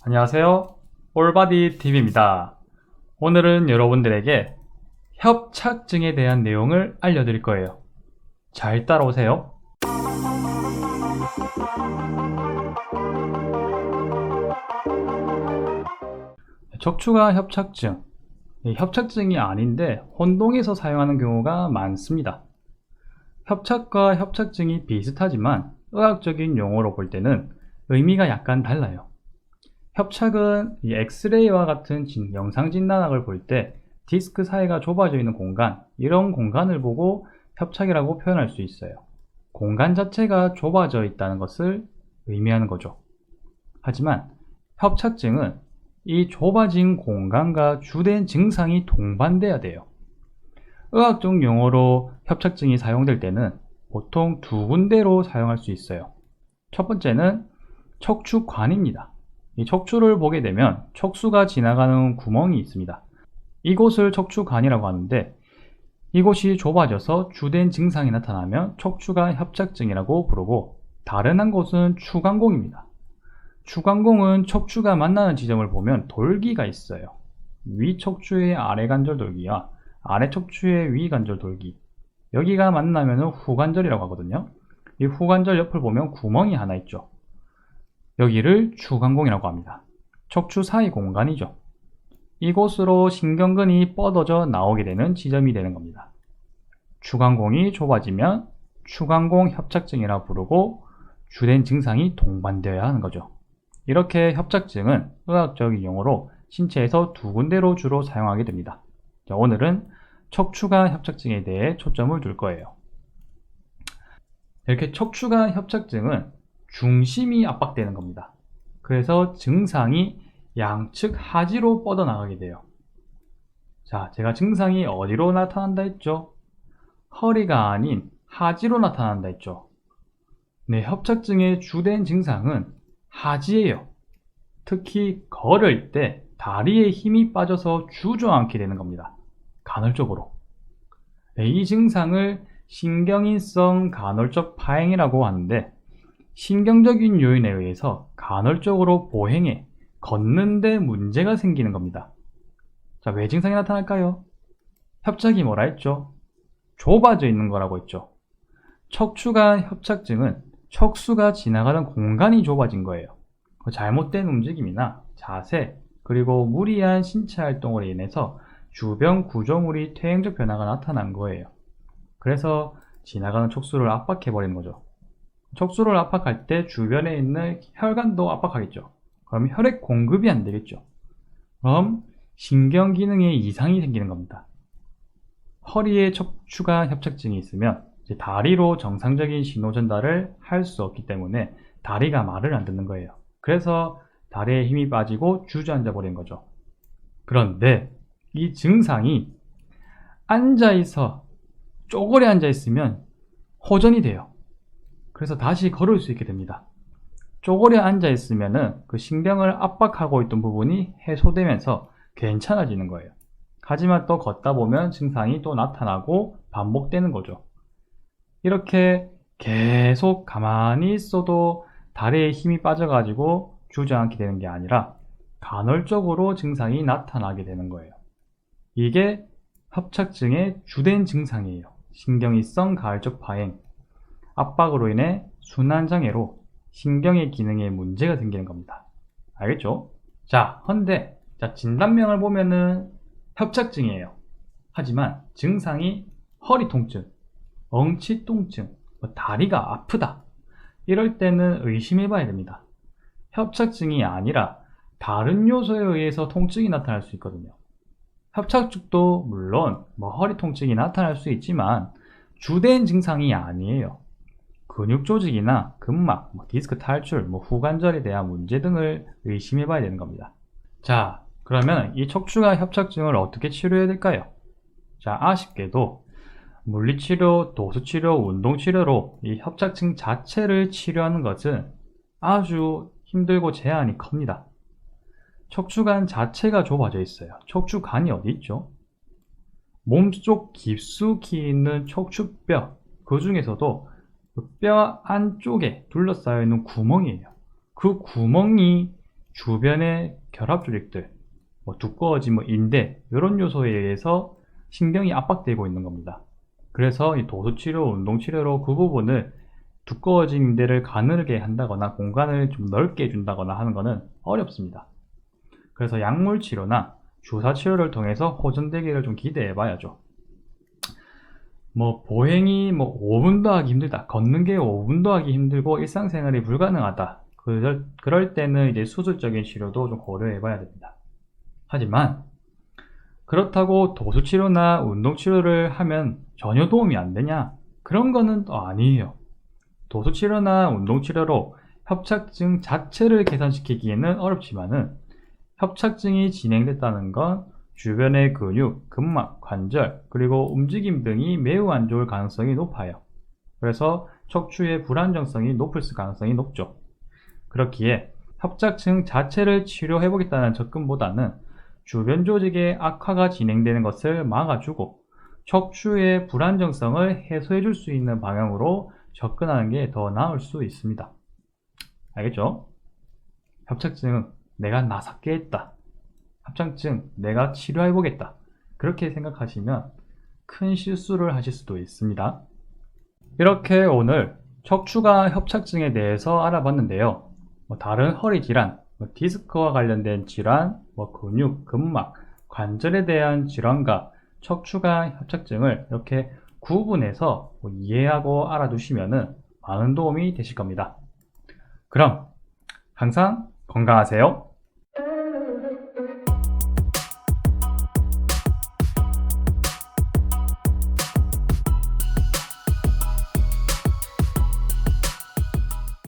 안녕하세요. 올바디TV입니다. 오늘은 여러분들에게 협착증에 대한 내용을 알려드릴 거예요. 잘 따라오세요. 척추관 협착증. 협착증이 아닌데 혼동해서 사용하는 경우가 많습니다. 협착과 협착증이 비슷하지만 의학적인 용어로 볼 때는 의미가 약간 달라요. 협착은 이 엑스레이와 같은 영상 진단학을 볼 때 디스크 사이가 좁아져 있는 공간, 이런 공간을 보고 협착이라고 표현할 수 있어요. 공간 자체가 좁아져 있다는 것을 의미하는 거죠. 하지만 협착증은 이 좁아진 공간과 주된 증상이 동반돼야 돼요. 의학적 용어로 협착증이 사용될 때는 보통 두 군데로 사용할 수 있어요. 첫 번째는 척추관입니다. 이 척추를 보게 되면 척수가 지나가는 구멍이 있습니다. 이곳을 척추관이라고 하는데, 이곳이 좁아져서 주된 증상이 나타나면 척추관 협착증이라고 부르고, 다른 한 곳은 추간공입니다. 추간공은 척추가 만나는 지점을 보면 돌기가 있어요. 위 척추의 아래 관절 돌기와 아래 척추의 위 관절 돌기, 여기가 만나면 후관절이라고 하거든요. 이 후관절 옆을 보면 구멍이 하나 있죠. 여기를 추간공이라고 합니다. 척추 사이 공간이죠. 이곳으로 신경근이 뻗어져 나오게 되는 지점이 되는 겁니다. 추간공이 좁아지면 추간공 협착증이라 부르고, 주된 증상이 동반되어야 하는 거죠. 이렇게 협착증은 의학적인 용어로 신체에서 두 군데로 주로 사용하게 됩니다. 자, 오늘은 척추관 협착증에 대해 초점을 둘 거예요. 이렇게 척추관 협착증은 중심이 압박되는 겁니다. 그래서 증상이 양측 하지로 뻗어나가게 돼요. 자, 제가 증상이 어디로 나타난다 했죠? 허리가 아닌 하지로 나타난다 했죠. 네, 협착증의 주된 증상은 하지예요. 특히 걸을 때 다리에 힘이 빠져서 주저앉게 되는 겁니다. 간헐적으로. 네, 이 증상을 신경인성 간헐적 파행이라고 하는데, 신경적인 요인에 의해서 간헐적으로 보행에, 걷는데 문제가 생기는 겁니다. 자, 왜 증상이 나타날까요? 협착이 뭐라 했죠? 좁아져 있는 거라고 했죠. 척추관 협착증은 척수가 지나가는 공간이 좁아진 거예요. 잘못된 움직임이나 자세, 그리고 무리한 신체 활동으로 인해서 주변 구조물이 퇴행적 변화가 나타난 거예요. 그래서 지나가는 척수를 압박해버리는 거죠. 척수를 압박할 때 주변에 있는 혈관도 압박하겠죠. 그럼 혈액 공급이 안 되겠죠. 그럼 신경 기능에 이상이 생기는 겁니다. 허리에 척추관 협착증이 있으면 이제 다리로 정상적인 신호 전달을 할 수 없기 때문에 다리가 말을 안 듣는 거예요. 그래서 다리에 힘이 빠지고 주저앉아 버린 거죠. 그런데 이 증상이 앉아있어, 쪼그려 앉아있으면 호전이 돼요. 그래서 다시 걸을 수 있게 됩니다. 쪼그려 앉아있으면 그 신경을 압박하고 있던 부분이 해소되면서 괜찮아지는 거예요. 하지만 또 걷다 보면 증상이 또 나타나고 반복되는 거죠. 이렇게 계속 가만히 있어도 다리에 힘이 빠져가지고 주저앉게 되는 게 아니라 간헐적으로 증상이 나타나게 되는 거예요. 이게 협착증의 주된 증상이에요. 신경이성 가을적 파행, 압박으로 인해 순환장애로 신경의 기능에 문제가 생기는 겁니다. 알겠죠? 자, 헌데 진단명을 보면은 협착증이에요. 하지만 증상이 허리 통증, 엉치 통증, 다리가 아프다, 이럴 때는 의심해 봐야 됩니다. 협착증이 아니라 다른 요소에 의해서 통증이 나타날 수 있거든요. 협착증도 물론 허리 통증이 나타날 수 있지만 주된 증상이 아니에요. 근육 조직이나 근막, 디스크 탈출, 후관절에 대한 문제 등을 의심해 봐야 되는 겁니다. 자, 그러면 이 척추관 협착증을 어떻게 치료해야 될까요? 자, 아쉽게도 물리치료, 도수치료, 운동치료로 이 협착증 자체를 치료하는 것은 아주 힘들고 제한이 큽니다. 척추관 자체가 좁아져 있어요. 척추관이 어디 있죠? 몸속 깊숙이 있는 척추뼈, 그 중에서도 그 뼈 안쪽에 둘러싸여 있는 구멍이에요. 그 구멍이 주변의 결합 조직들, 두꺼워진 인대 이런 요소에 의해서 신경이 압박되고 있는 겁니다. 그래서 이 도수치료, 운동치료로 그 부분을 두꺼워진 인대를 가늘게 한다거나 공간을 좀 넓게 해준다거나 하는 것은 어렵습니다. 그래서 약물치료나 주사치료를 통해서 호전되기를 좀 기대해 봐야죠. 보행이 5분도 하기 힘들다, 걷는 게 5분도 하기 힘들고 일상생활이 불가능하다, 그럴 때는 이제 수술적인 치료도 좀 고려해 봐야 됩니다. 하지만 그렇다고 도수치료나 운동치료를 하면 전혀 도움이 안 되냐? 그런 거는 또 아니에요. 도수치료나 운동치료로 협착증 자체를 개선시키기에는 어렵지만은 협착증이 진행됐다는 건 주변의 근육, 근막, 관절, 그리고 움직임 등이 매우 안 좋을 가능성이 높아요. 그래서 척추의 불안정성이 높을 가능성이 높죠. 그렇기에 협착증 자체를 치료해보겠다는 접근보다는 주변 조직의 악화가 진행되는 것을 막아주고 척추의 불안정성을 해소해줄 수 있는 방향으로 접근하는 게 더 나을 수 있습니다. 알겠죠? 협착증은 내가 나삭게 했다, 협착증 내가 치료해보겠다, 그렇게 생각하시면 큰 실수를 하실 수도 있습니다. 이렇게 오늘 척추관 협착증에 대해서 알아봤는데요. 다른 허리 질환, 디스크와 관련된 질환, 근육, 근막, 관절에 대한 질환과 척추관 협착증을 이렇게 구분해서 이해하고 알아두시면 많은 도움이 되실 겁니다. 그럼 항상 건강하세요.